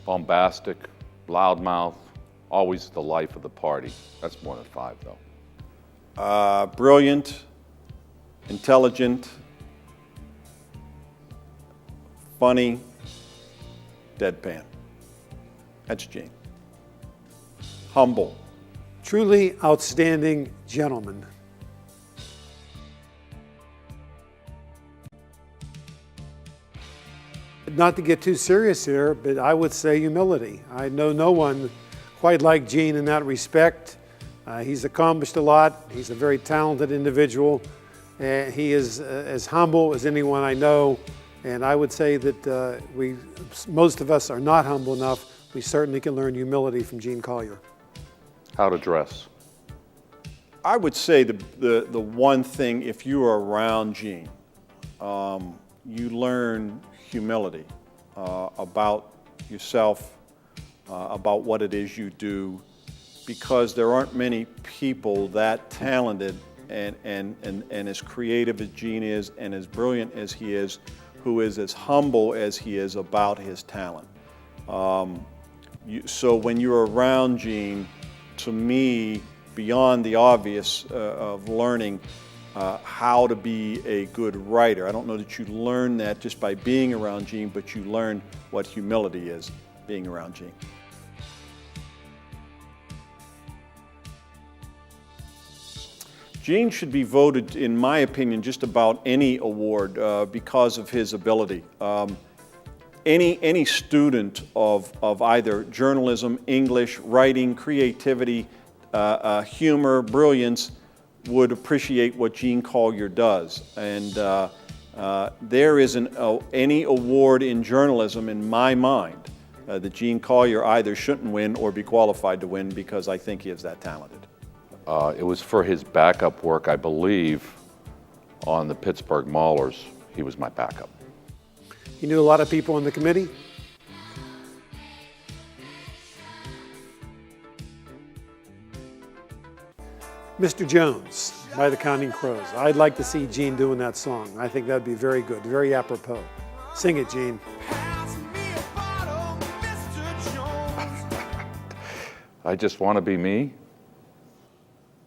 bombastic, loudmouth, always the life of the party. That's more than 5, though. Brilliant, intelligent, funny, deadpan. That's Gene. Humble. Truly outstanding gentleman. Not to get too serious here, but I would say humility. I know no one quite like Gene in that respect. He's accomplished a lot. He's a very talented individual. He is as humble as anyone I know. And I would say that most of us are not humble enough. We certainly can learn humility from Gene Collier. How to dress. I would say the one thing, if you are around Gene, you learn humility about yourself, about what it is you do, because there aren't many people that talented and as creative as Gene is and as brilliant as he is, who is as humble as he is about his talent. So when you're around Gene, to me, beyond the obvious of learning how to be a good writer, I don't know that you learn that just by being around Gene, but you learn what humility is being around Gene. Gene should be voted, in my opinion, just about any award because of his ability. Any student of either journalism, English, writing, creativity, humor, brilliance would appreciate what Gene Collier does. And there isn't any award in journalism, in my mind, that Gene Collier either shouldn't win or be qualified to win, because I think he is that talented. It was for his backup work, I believe, on the Pittsburgh Maulers. He was my backup. He knew a lot of people on the committee. Mr. Jones by the Counting Crows. I'd like to see Gene doing that song. I think that'd be very good, very apropos. Sing it, Gene. I Just Want to Be Me.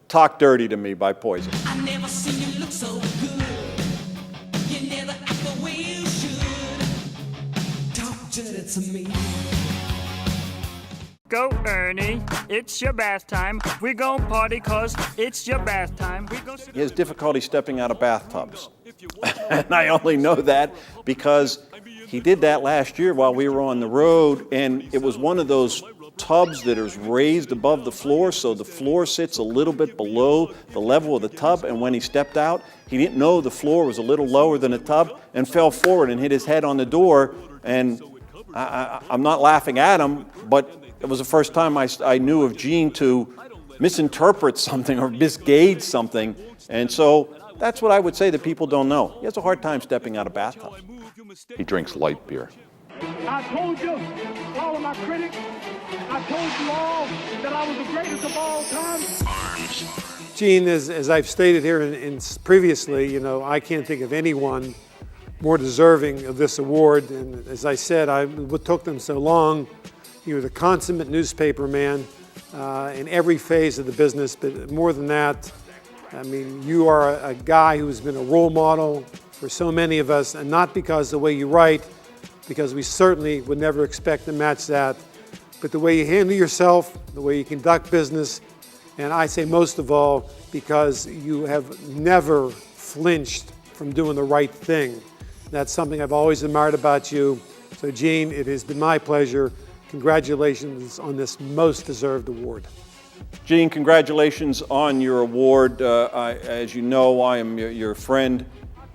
Talk Dirty to Me by Poison. I never seen you look so good. You never act the way you should. Talk dirty to me. Go, Ernie. It's your bath time. We gon' party 'cause it's your bath time. He has difficulty stepping out of bathtubs. And I only know that because he did that last year while we were on the road, and it was one of those tubs that is raised above the floor, so the floor sits a little bit below the level of the tub, and when he stepped out, he didn't know the floor was a little lower than the tub and fell forward and hit his head on the door. And I'm not laughing at him, but it was the first time I knew of Gene to misinterpret something or misgauge something. And so that's what I would say that people don't know. He has a hard time stepping out of bathtubs. He drinks light beer. I told you, all of my critics, I told you all that I was the greatest of all time. Gene, as I've stated here previously, I can't think of anyone more deserving of this award. And as I said, what took them so long. You were the consummate newspaper man in every phase of the business, but more than that, I mean, you are a guy who's been a role model for so many of us, and not because the way you write, because we certainly would never expect to match that, but the way you handle yourself, the way you conduct business, and I say most of all, because you have never flinched from doing the right thing. That's something I've always admired about you. So Gene, it has been my pleasure. Congratulations on this most deserved award. Gene, congratulations on your award. As you know, I am your friend,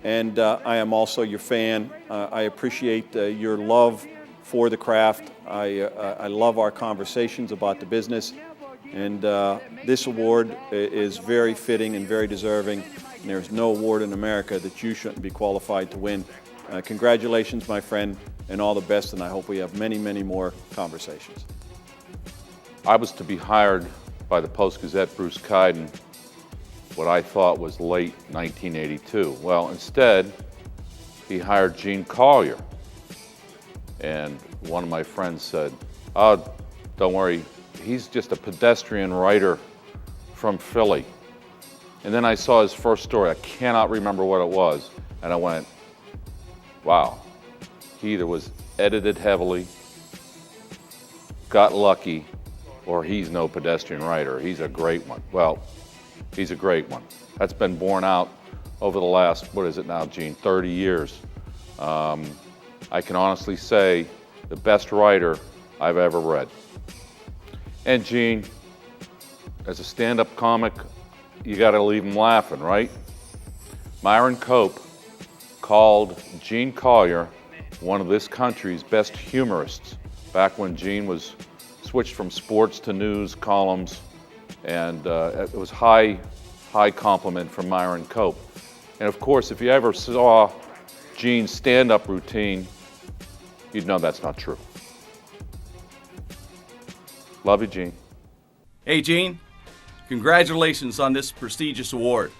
and I am also your fan. I appreciate your love for the craft. I love our conversations about the business, and this award is very fitting and very deserving, and there's no award in America that you shouldn't be qualified to win. Congratulations, my friend, and all the best, and I hope we have many, many more conversations. I was to be hired by the Post-Gazette, Bruce Kiden, what I thought was late 1982. Well, instead, he hired Gene Collier. And one of my friends said, Don't worry, he's just a pedestrian writer from Philly. And then I saw his first story. I cannot remember what it was. And I went, wow. He either was edited heavily, got lucky, or he's no pedestrian writer. He's a great one. Well, he's a great one. That's been borne out over the last, what is it now, Gene, 30 years. I can honestly say the best writer I've ever read. And Gene, as a stand-up comic, you got to leave him laughing, right? Myron Cope called Gene Collier one of this country's best humorists back when Gene was switched from sports to news columns, and it was high compliment from Myron Cope. And of course, if you ever saw Gene's stand-up routine, you'd know that's not true. Love you, Gene. Hey, Gene, congratulations on this prestigious award.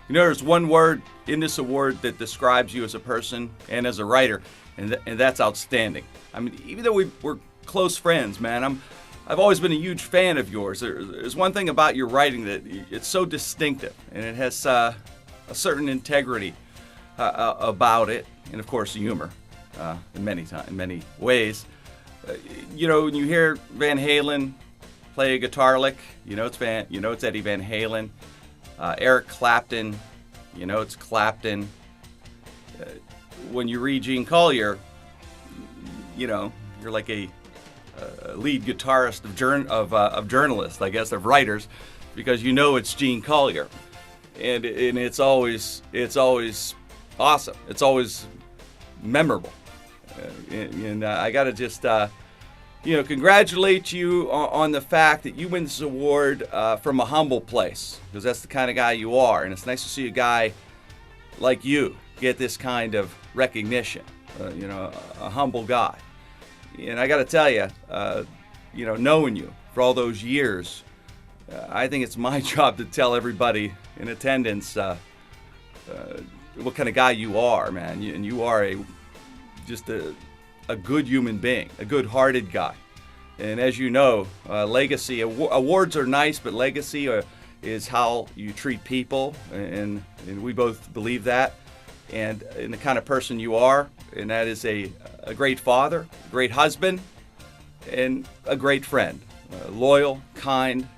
You know, there's one word in this award that describes you as a person and as a writer, and that's outstanding. I mean, even though we're close friends, man, I've always been a huge fan of yours. There's one thing about your writing that it's so distinctive, and it has a certain integrity about it, and of course humor in many ways. You know, when you hear Van Halen play a guitar lick, you know it's Eddie Van Halen. Eric Clapton, you know it's Clapton. When you read Gene Collier, you know you're like a lead guitarist of journalists, I guess, of writers, because you know it's Gene Collier, and it's always awesome. It's always memorable, and I got to just congratulate you on the fact that you win this award from a humble place, because that's the kind of guy you are, and it's nice to see a guy like you get this kind of recognition. A humble guy. And I got to tell you, knowing you for all those years, I think it's my job to tell everybody in attendance what kind of guy you are, man. And you are just a good human being, a good-hearted guy. And as you know, legacy awards are nice, but legacy is how you treat people, and we both believe that. And the kind of person you are, and that is a great father, a great husband, and a great friend, loyal, kind,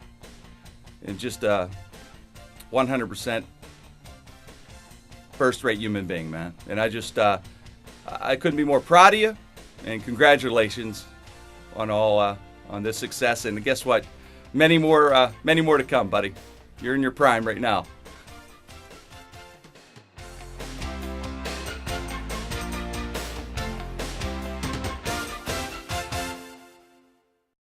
and just a 100% first-rate human being, man. And I couldn't be more proud of you, and congratulations on on this success. And guess what? Many more to come, buddy. You're in your prime right now.